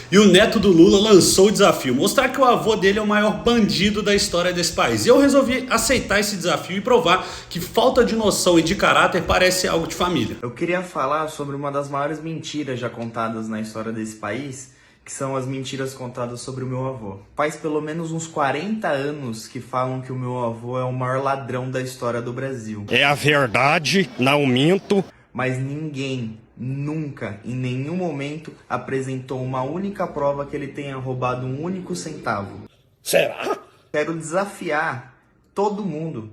E o neto do Lula lançou o desafio, mostrar que o avô dele é o maior bandido da história desse país. E eu resolvi aceitar esse desafio e provar que falta de noção e de caráter parece algo de família. Eu queria falar sobre uma das maiores mentiras já contadas na história desse país, que são as mentiras contadas sobre o meu avô. Faz pelo menos uns 40 anos que falam que o meu avô é o maior ladrão da história do Brasil. É a verdade, não minto. Mas ninguém, nunca, em nenhum momento, apresentou uma única prova que ele tenha roubado um único centavo. Será? Quero desafiar todo mundo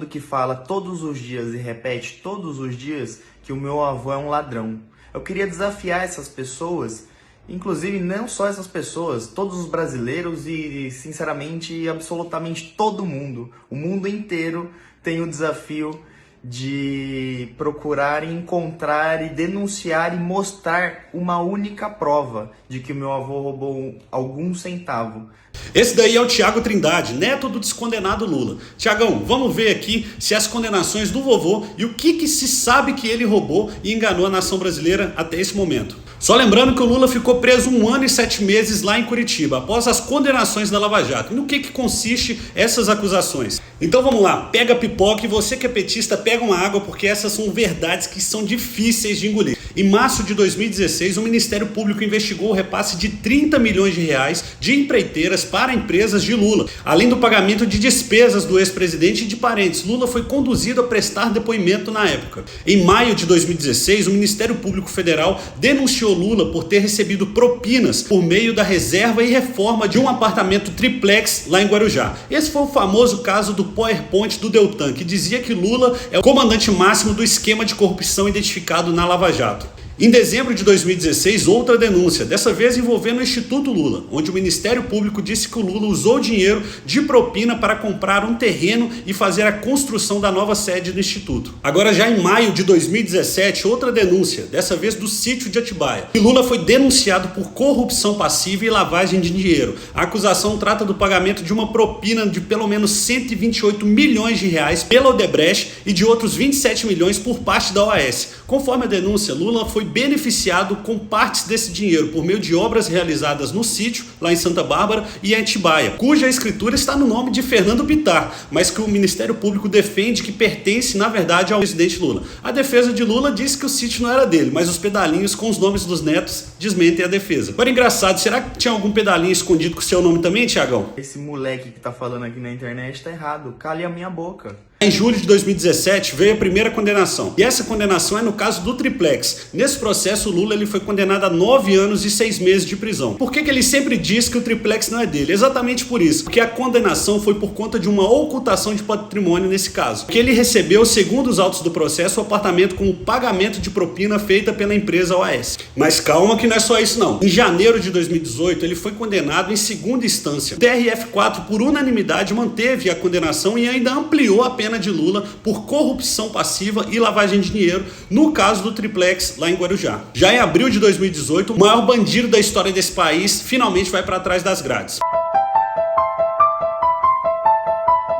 que fala todos os dias e repete todos os dias que o meu avô é um ladrão. Eu queria desafiar essas pessoas, inclusive não só essas pessoas, todos os brasileiros e sinceramente, absolutamente todo mundo. O mundo inteiro tem o desafio de procurar, encontrar e denunciar e mostrar uma única prova de que o meu avô roubou algum centavo. Esse daí é o Thiago Trindade, neto do descondenado Lula. Tiagão, vamos ver aqui se as condenações do vovô e o que se sabe que ele roubou e enganou a nação brasileira até esse momento. Só lembrando que o Lula ficou preso 1 ano e 7 meses lá em Curitiba, após as condenações da Lava Jato. E no que consiste essas acusações? Então vamos lá, pega a pipoca e você que é petista, pega uma água, porque essas são verdades que são difíceis de engolir. Em março de 2016, o Ministério Público investigou o repasse de 30 milhões de reais de empreiteiras para empresas de Lula, além do pagamento de despesas do ex-presidente e de parentes. Lula foi conduzido a prestar depoimento na época. Em maio de 2016, o Ministério Público Federal denunciou Lula por ter recebido propinas por meio da reserva e reforma de um apartamento triplex lá em Guarujá. Esse foi o famoso caso do PowerPoint do Deltan, que dizia que Lula é o comandante máximo do esquema de corrupção identificado na Lava Jato. Em dezembro de 2016, outra denúncia, dessa vez envolvendo o Instituto Lula, onde o Ministério Público disse que o Lula usou dinheiro de propina para comprar um terreno e fazer a construção da nova sede do Instituto. Agora, já em maio de 2017, outra denúncia, dessa vez do sítio de Atibaia. E Lula foi denunciado por corrupção passiva e lavagem de dinheiro. A acusação trata do pagamento de uma propina de pelo menos 128 milhões de reais pela Odebrecht e de outros 27 milhões por parte da OAS. Conforme a denúncia, Lula foi beneficiado com partes desse dinheiro por meio de obras realizadas no sítio, lá em Santa Bárbara e em Atibaia, cuja escritura está no nome de Fernando Bittar, mas que o Ministério Público defende que pertence, na verdade, ao presidente Lula. A defesa de Lula diz que o sítio não era dele, mas os pedalinhos com os nomes dos netos desmentem a defesa. Agora, engraçado, será que tinha algum pedalinho escondido com o seu nome também, Tiagão? Esse moleque que tá falando aqui na internet tá errado, cale a minha boca. Em julho de 2017 veio a primeira condenação, e essa condenação é no caso do triplex. Nesse processo, o Lula ele foi condenado a 9 anos e 6 meses de prisão. Por que ele sempre diz que o triplex não é dele? Exatamente por isso, porque a condenação foi por conta de uma ocultação de patrimônio nesse caso, porque ele recebeu, segundo os autos do processo, o apartamento com o pagamento de propina feita pela empresa OAS. Mas calma que não é só isso não. Em janeiro de 2018 ele foi condenado em segunda instância. O TRF4 por unanimidade manteve a condenação e ainda ampliou a pena de Lula por corrupção passiva e lavagem de dinheiro no caso do triplex lá em Guarujá. Já em abril de 2018, o maior bandido da história desse país finalmente vai para trás das grades.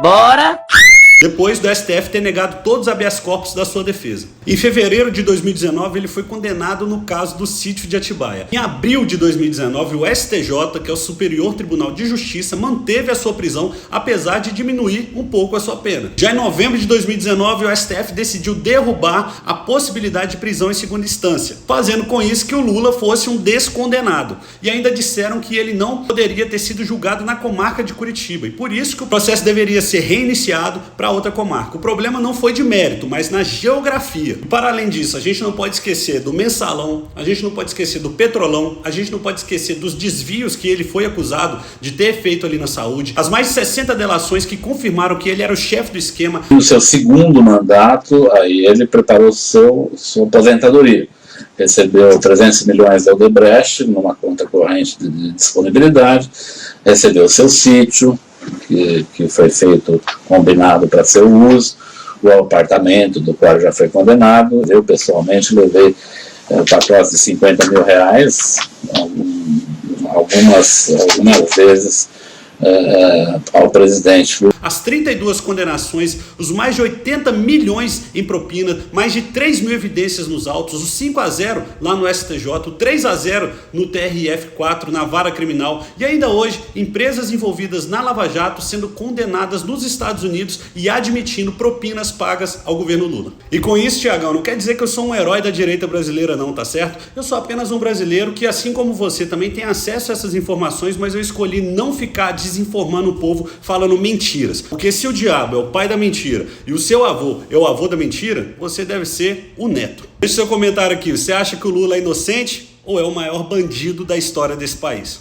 Bora! Depois do STF ter negado todos os habeas corpus da sua defesa. Em fevereiro de 2019, ele foi condenado no caso do sítio de Atibaia. Em abril de 2019, o STJ, que é o Superior Tribunal de Justiça, manteve a sua prisão, apesar de diminuir um pouco a sua pena. Já em novembro de 2019, o STF decidiu derrubar a possibilidade de prisão em segunda instância, fazendo com isso que o Lula fosse um descondenado. E ainda disseram que ele não poderia ter sido julgado na comarca de Curitiba, e por isso que o processo deveria ser reiniciado para outra comarca. O problema não foi de mérito, mas na geografia. E para além disso, a gente não pode esquecer do mensalão, a gente não pode esquecer do petrolão, a gente não pode esquecer dos desvios que ele foi acusado de ter feito ali na saúde, as mais de 60 delações que confirmaram que ele era o chefe do esquema. No seu segundo mandato, aí ele preparou sua aposentadoria. Recebeu 300 milhões da Odebrecht numa conta corrente de disponibilidade, recebeu seu sítio, que foi feito, combinado para seu uso, o apartamento do qual já foi condenado. Eu pessoalmente levei pacotes de 50 mil reais, algumas vezes ao presidente. as 32 condenações, os mais de 80 milhões em propina, mais de 3 mil evidências nos autos, os 5-0 lá no STJ, o 3-0 no TRF4, na vara criminal, e ainda hoje empresas envolvidas na Lava Jato sendo condenadas nos Estados Unidos e admitindo propinas pagas ao governo Lula. E com isso, Tiagão, não quer dizer que eu sou um herói da direita brasileira não, tá certo? Eu sou apenas um brasileiro que, assim como você, também tem acesso a essas informações, mas eu escolhi não ficar desinformando o povo falando mentiras. Porque se o diabo é o pai da mentira e o seu avô é o avô da mentira, você deve ser o neto. Deixe seu comentário aqui, você acha que o Lula é inocente ou é o maior bandido da história desse país?